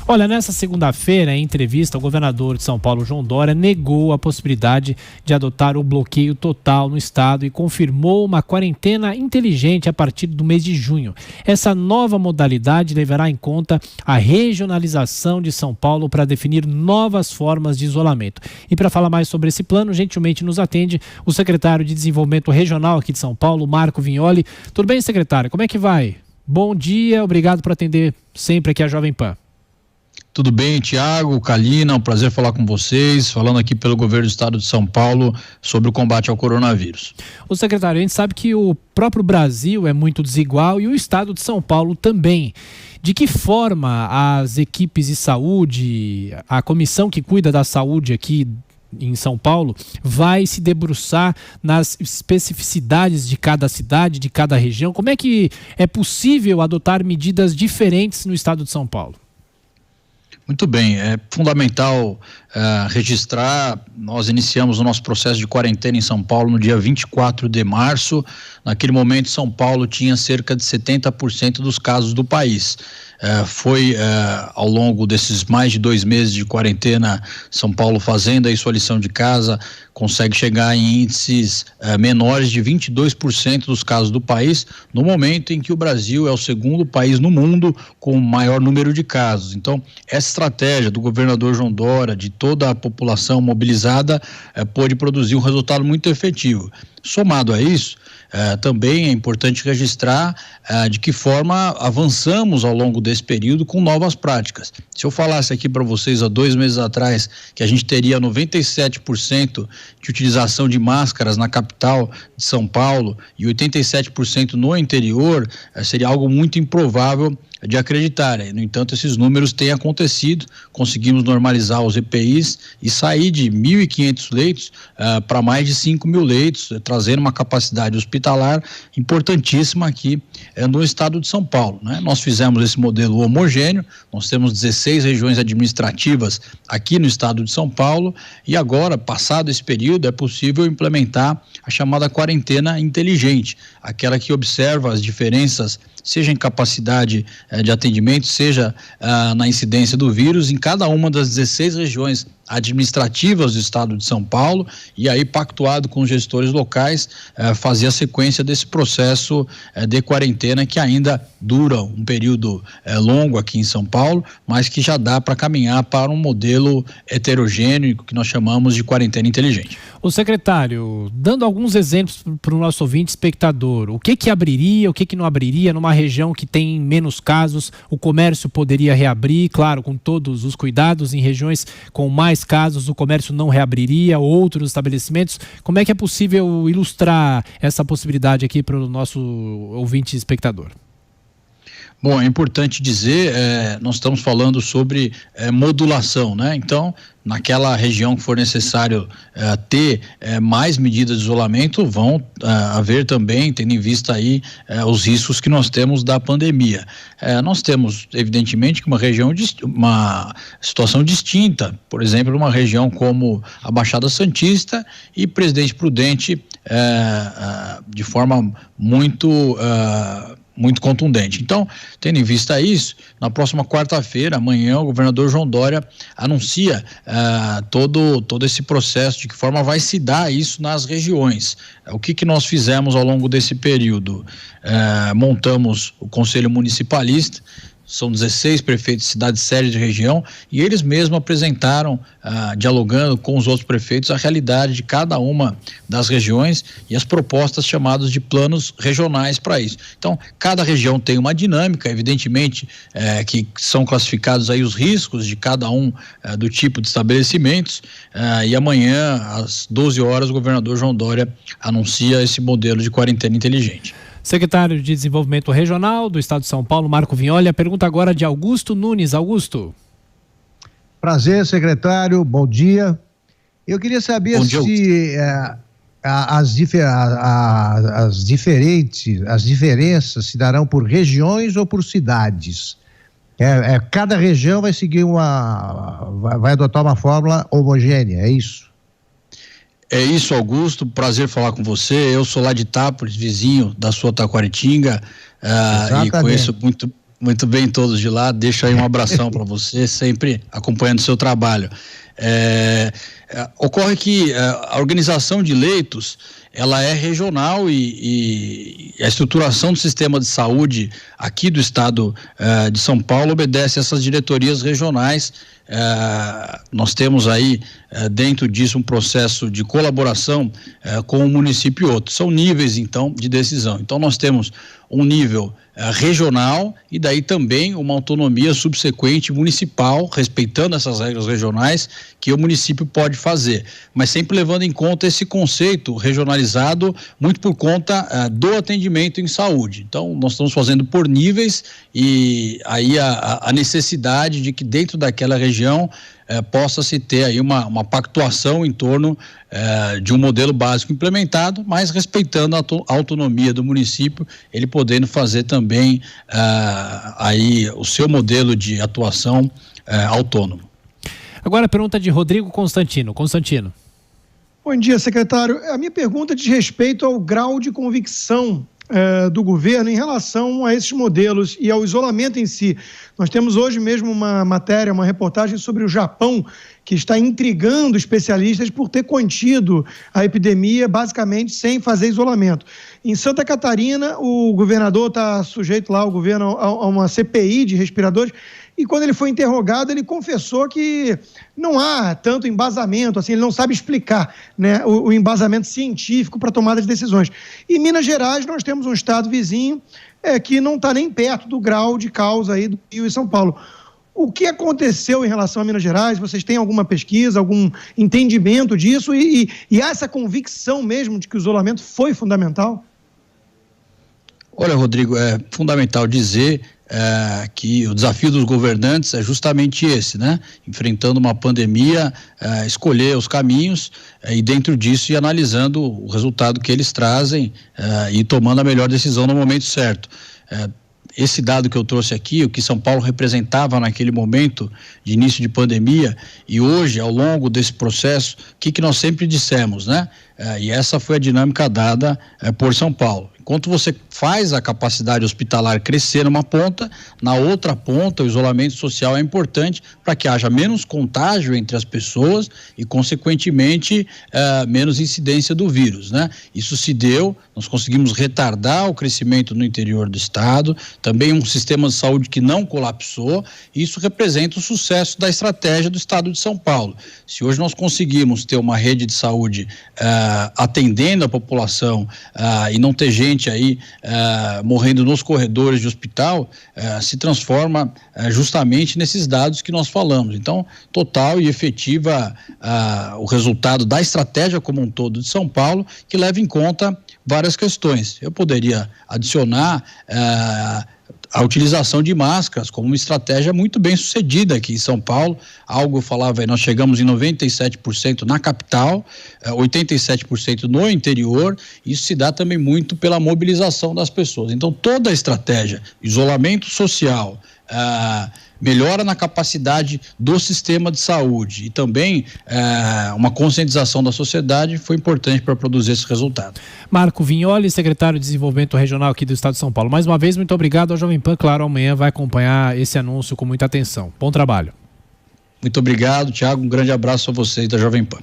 Olha, nessa segunda-feira, em entrevista, o governador de São Paulo, João Dória, negou a possibilidade de adotar o bloqueio total no estado e confirmou uma quarentena inteligente a partir do mês de junho. Essa nova modalidade levará em conta a regionalização de São Paulo para definir novas formas de isolamento. E para falar mais sobre esse plano, gentilmente nos atende o secretário de Desenvolvimento Regional aqui de São Paulo, Marco Vignoli. Tudo bem, secretário? Como é que vai? Bom dia, obrigado por atender sempre aqui a Jovem Pan. Tudo bem, Tiago, Kalina, um prazer falar com vocês, falando aqui pelo governo do estado de São Paulo sobre o combate ao coronavírus. O secretário, a gente sabe que o próprio Brasil é muito desigual e o estado de São Paulo também. De que forma as equipes de saúde, a comissão que cuida da saúde aqui em São Paulo, vai se debruçar nas especificidades de cada cidade, de cada região? Como é que é possível adotar medidas diferentes no estado de São Paulo? Muito bem, é fundamental registrar. Nós iniciamos o nosso processo de quarentena em São Paulo no dia 24 de março. Naquele momento, São Paulo tinha cerca de 70% dos casos do país. Ao longo desses mais de 2 meses de quarentena, São Paulo fazendo aí sua lição de casa, consegue chegar em índices menores de 22% dos casos do país, no momento em que o Brasil é o segundo país no mundo com o maior número de casos. Então, essa estratégia do governador João Dória, de toda a população mobilizada, pôde produzir um resultado muito efetivo. Somado a isso, também é importante registrar de que forma avançamos ao longo desse período com novas práticas. Se eu falasse aqui para vocês há 2 meses atrás que a gente teria 97% de utilização de máscaras na capital de São Paulo e 87% no interior, seria algo muito improvável de acreditar. No entanto, esses números têm acontecido, conseguimos normalizar os EPIs e sair de 1.500 leitos para mais de 5.000 leitos, trazendo uma capacidade hospitalar importantíssima aqui no estado de São Paulo, né? Nós fizemos esse modelo homogêneo, nós temos 16 regiões administrativas aqui no estado de São Paulo e agora, passado esse período, é possível implementar a chamada quarentena inteligente, aquela que observa as diferenças, seja em capacidade de atendimento, seja na incidência do vírus em cada uma das 16 regiões administrativas do estado de São Paulo, e aí pactuado com os gestores locais, fazer a sequência desse processo de quarentena que ainda dura um período longo aqui em São Paulo, mas que já dá para caminhar para um modelo heterogêneo que nós chamamos de quarentena inteligente. O secretário, dando alguns exemplos para o nosso ouvinte espectador, o que abriria, o que não abriria numa região que tem menos casos? O comércio poderia reabrir, claro, com todos os cuidados. Em regiões com mais casos, o comércio não reabriria, outros estabelecimentos. Como é que é possível ilustrar essa possibilidade aqui para o nosso ouvinte espectador? Bom, é importante dizer, nós estamos falando sobre modulação, né? Então, naquela região que for necessário ter mais medidas de isolamento, vão haver também, tendo em vista aí os riscos que nós temos da pandemia. Nós temos, evidentemente, que uma situação distinta, por exemplo, uma região como a Baixada Santista e Presidente Prudente, de forma muito contundente. Então, tendo em vista isso, na próxima quarta-feira, amanhã, o governador João Dória anuncia todo esse processo, de que forma vai se dar isso nas regiões. O que nós fizemos ao longo desse período? Montamos o Conselho Municipalista, são 16 prefeitos de cidades sérias de região, e eles mesmos apresentaram, dialogando com os outros prefeitos, a realidade de cada uma das regiões e as propostas chamadas de planos regionais para isso. Então, cada região tem uma dinâmica, evidentemente, que são classificados aí os riscos de cada um do tipo de estabelecimentos, e amanhã, às 12 horas, o governador João Dória anuncia esse modelo de quarentena inteligente. Secretário de Desenvolvimento Regional do Estado de São Paulo, Marco Vignoli. A pergunta agora de Augusto Nunes. Augusto. Prazer, secretário. Bom dia. Eu queria saber se as diferenças se darão por regiões ou por cidades. Cada região vai seguir vai adotar uma fórmula homogênea, é isso? É isso, Augusto, prazer falar com você. Eu sou lá de Itápolis, vizinho da sua Taquaritinga, e Muito bem, todos de lá. Deixa aí um abração para você, sempre acompanhando o seu trabalho. Ocorre que a organização de leitos, ela é regional e a estruturação do sistema de saúde aqui do estado de São Paulo obedece a essas diretorias regionais. Nós temos aí dentro disso um processo de colaboração com um município e outro. São níveis, então, de decisão. Então, nós temos um nível regional e daí também uma autonomia subsequente municipal, respeitando essas regras regionais que o município pode fazer, mas sempre levando em conta esse conceito regionalizado, muito por conta do atendimento em saúde. Então, nós estamos fazendo por níveis e aí a necessidade de que dentro daquela região possa-se ter aí uma pactuação em torno de um modelo básico implementado, mas respeitando a autonomia do município, ele podendo fazer também aí o seu modelo de atuação autônomo. Agora a pergunta de Rodrigo Constantino. Constantino. Bom dia, secretário. A minha pergunta diz respeito ao grau de convicção do governo em relação a esses modelos e ao isolamento em si. Nós temos hoje mesmo uma matéria, uma reportagem sobre o Japão, que está intrigando especialistas por ter contido a epidemia basicamente sem fazer isolamento. Em Santa Catarina, o governador está sujeito lá, o governo, a uma CPI de respiradores, e quando ele foi interrogado, ele confessou que não há tanto embasamento, assim, ele não sabe explicar, né, o embasamento científico para tomada de decisões. Em Minas Gerais, nós temos um estado vizinho que não está nem perto do grau de causa aí do Rio e São Paulo. O que aconteceu em relação a Minas Gerais? Vocês têm alguma pesquisa, algum entendimento disso? E há essa convicção mesmo de que o isolamento foi fundamental? Olha, Rodrigo, é fundamental dizer que o desafio dos governantes é justamente esse, né? Enfrentando uma pandemia, escolher os caminhos e dentro disso ir analisando o resultado que eles trazem e tomando a melhor decisão no momento certo. Esse dado que eu trouxe aqui, o que São Paulo representava naquele momento de início de pandemia e hoje, ao longo desse processo, o que nós sempre dissemos, né? E essa foi a dinâmica dada por São Paulo. Enquanto você faz a capacidade hospitalar crescer numa ponta, na outra ponta o isolamento social é importante para que haja menos contágio entre as pessoas e, consequentemente, menos incidência do vírus, né? Isso se deu, nós conseguimos retardar o crescimento no interior do estado, também um sistema de saúde que não colapsou, e isso representa o sucesso da estratégia do estado de São Paulo. Se hoje nós conseguimos ter uma rede de saúde atendendo a população e não ter gente aí morrendo nos corredores de hospital, se transforma justamente nesses dados que nós falamos. Então, total e efetiva o resultado da estratégia como um todo de São Paulo, que leva em conta várias questões. Eu poderia adicionar a utilização de máscaras como uma estratégia muito bem sucedida aqui em São Paulo. Algo eu falava aí, nós chegamos em 97% na capital, 87% no interior. Isso se dá também muito pela mobilização das pessoas. Então, toda a estratégia, isolamento social, melhora na capacidade do sistema de saúde e também uma conscientização da sociedade foi importante para produzir esse resultado. Marco Vignoli, secretário de Desenvolvimento Regional aqui do Estado de São Paulo. Mais uma vez, muito obrigado ao Jovem Pan. Claro, amanhã vai acompanhar esse anúncio com muita atenção. Bom trabalho. Muito obrigado, Thiago. Um grande abraço a vocês da Jovem Pan.